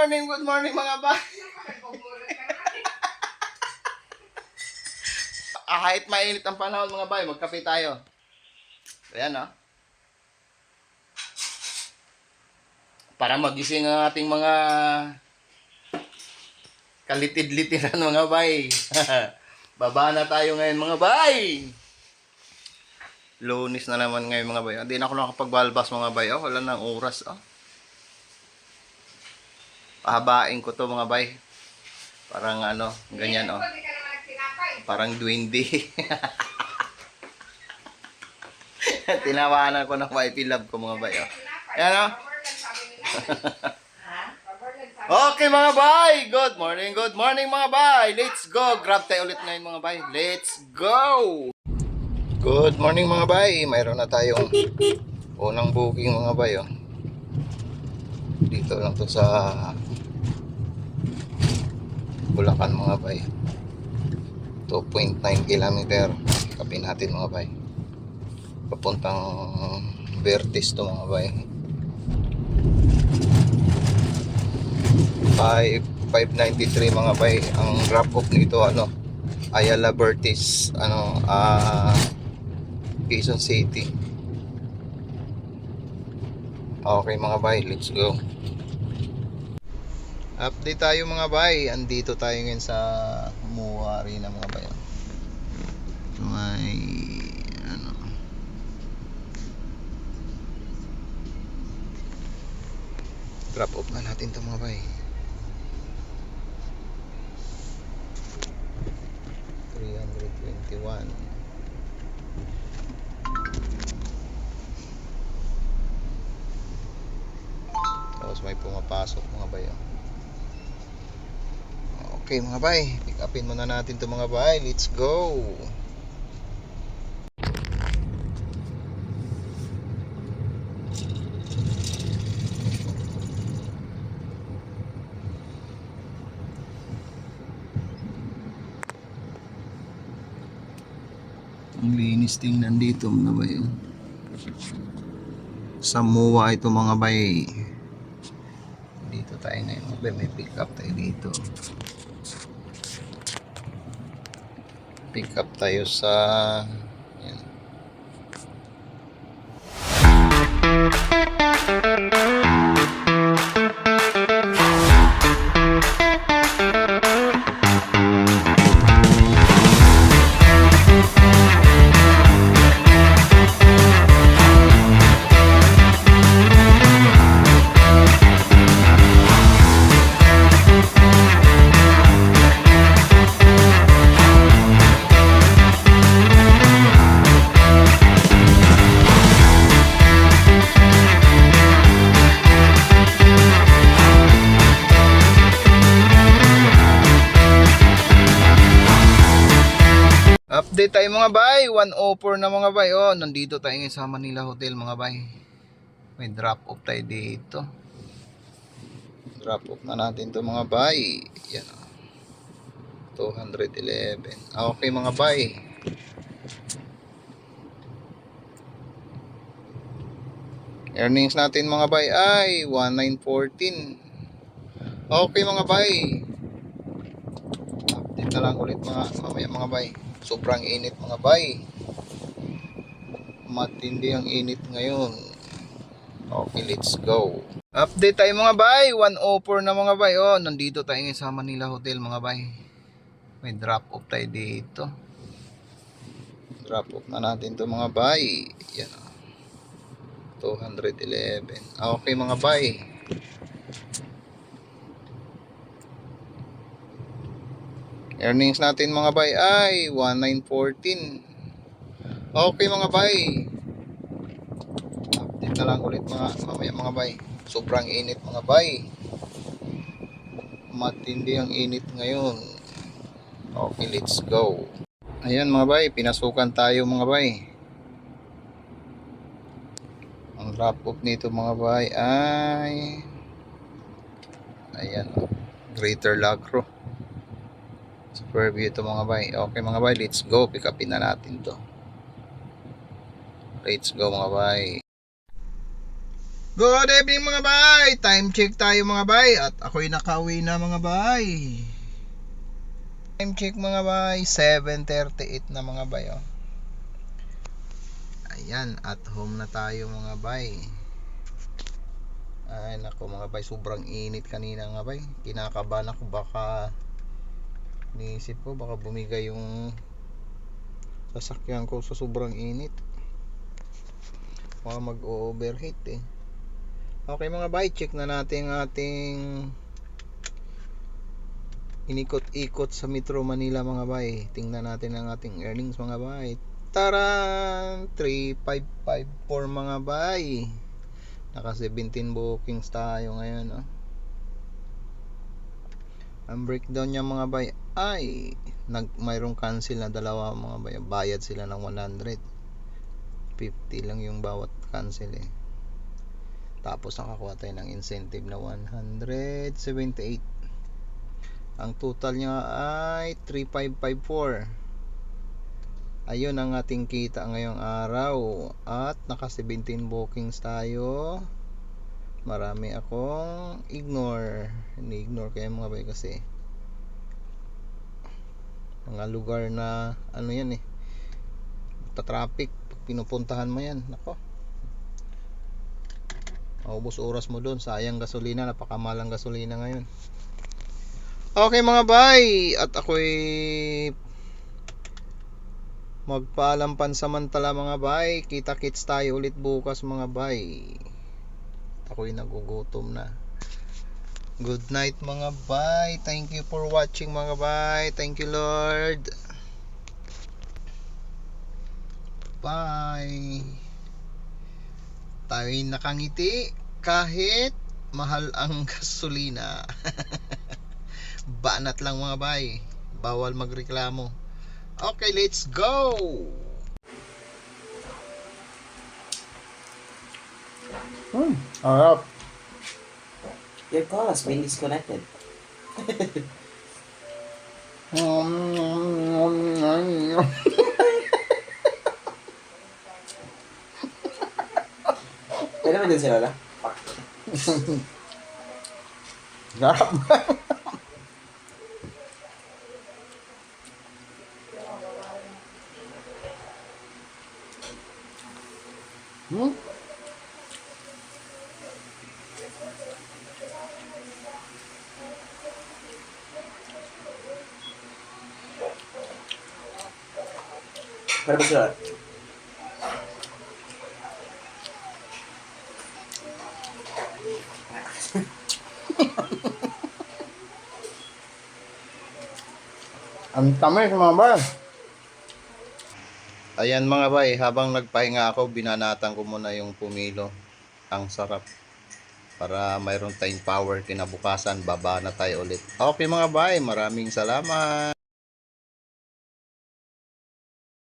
good morning mga bay. Kahit mainit ang panahon mga bay, magkape tayo. Ayan o. Para magising ang ating mga kalitid-litiran mga bay. Baba na tayo ngayon mga bay. Lunis na naman ngayon mga bay. Hindi na ako nakapagbalbas mga bay. Oh, wala nang oras. Oh. Pahabain ko to mga bay. Parang ano, ganyan oh. Parang duwende. Tinawanan ko ng wifi love ko mga bay. Oh. Ayan oh. Okay mga bay. Good morning mga bay. Let's go. Grab tayo ulit ngayon mga bay. Let's go. Good morning mga bay. Mayroon na tayong unang booking mga bay. Oh. Dito lang to sa Bulacan mga bay. 2.9 kilometer. Kapin natin mga bay. Papuntang Vertis to mga bay. 593 mga bay. Ang drop off nito ano, Ayala Vertis ano, Quezon City. Okay mga bay, let's go. Update tayo mga bay. Andito tayo ngayon sa Muari na mga bay. May ano, drop off na natin to mga bay. 321. Tapos may pumapasok mga bay. Okay mga bay, pick upin muna natin to mga bay. Let's go. Ang linis tingnan dito mga bay. Sa Muwa ito mga bay. Dito tayo ngayon mga bay. May pick up tayo dito. Pick up tayo sa yan. Update tayo mga bay. 104 na mga bay. Oh, nandito tayo ngayon sa Manila Hotel mga bay. May drop off tayo dito. Drop off na natin to mga bay. Yan oh. 211. Okay mga bay. Earnings natin mga bay ay 1914. Okay mga bay. Update na lang ulit mamaya mga bay. Sobrang init mga bay. Matindi ang init ngayon. Okay, let's go. Update tayo mga bay. 104 na mga bay. Oh, nandito tayo ngayon sa Manila Hotel mga bay. May drop off tayo dito. Drop off na natin to mga bay. Yan oh. 211. Okay mga bay. Earnings natin mga bay ay 1914. Okay mga bay. Update na lang ulit mamaya mga bay. Sobrang init mga bay. Matindi ang init ngayon. Okay, let's go. Ayan mga bay, pinasukan tayo mga bay. Ang drop off nito mga bay ay ayan oh, Greater Lagro. Super view ito mga bay. Okay mga bay, let's go. Pick upin na natin to. Let's go mga bay. Good evening mga bay. Time check tayo mga bay. At ako'y nakauwi na mga bay. Time check mga bay. 7:38 na mga bay. Oh. Ayan. At home na tayo mga bay. Ay nako mga bay. Sobrang init kanina nga bay. Kinakabahan ako baka niisip ko baka bumigay yung sasakyan ko sa sobrang init. Baka mag-overheat eh. Okay mga bay, check na natin ating inikot-ikot sa Metro Manila mga bay. Tingnan natin ang ating earnings mga bay. Tara! 3,554 mga bay. Naka 17 bookings tayo ngayon. Oh. Ang breakdown niya mga bay ay mayroong cancel na dalawa mga bay. Bayad sila ng 100. 50 lang yung bawat cancel eh. Tapos nakakuha tayo ng incentive na 178. Ang total niya ay 3,554. Ayun ang ating kita ngayong araw. At naka 17 bookings tayo. Marami akong ini-ignore kaya mga bay kasi mga lugar na ano yan eh, traffic. Pag pinupuntahan mo yan, nako, maubos oras mo doon, sayang gasolina, napakamalang gasolina ngayon. Okay mga bay, at ako'y magpaalam pansamantala mga bay. Kita-kits tayo ulit bukas mga bay. Ako'y nagugutom na. Good night mga bay. Thank you for watching mga bay. Thank you Lord. Bye. Tayo'y nakangiti kahit mahal ang gasolina. Banat lang mga bay. Bawal magreklamo. Okay, let's go. Harap. Your call has been disconnected. Pwede ba din sila na? Harap. Pwede ba sila? Ang tamis mga bay. Ayan mga bay, habang nagpahinga ako, binanatan ko muna yung pumilo. Ang sarap. Para mayroon tayong power kinabukasan, baba na tayo ulit. Okay mga bay, maraming salamat.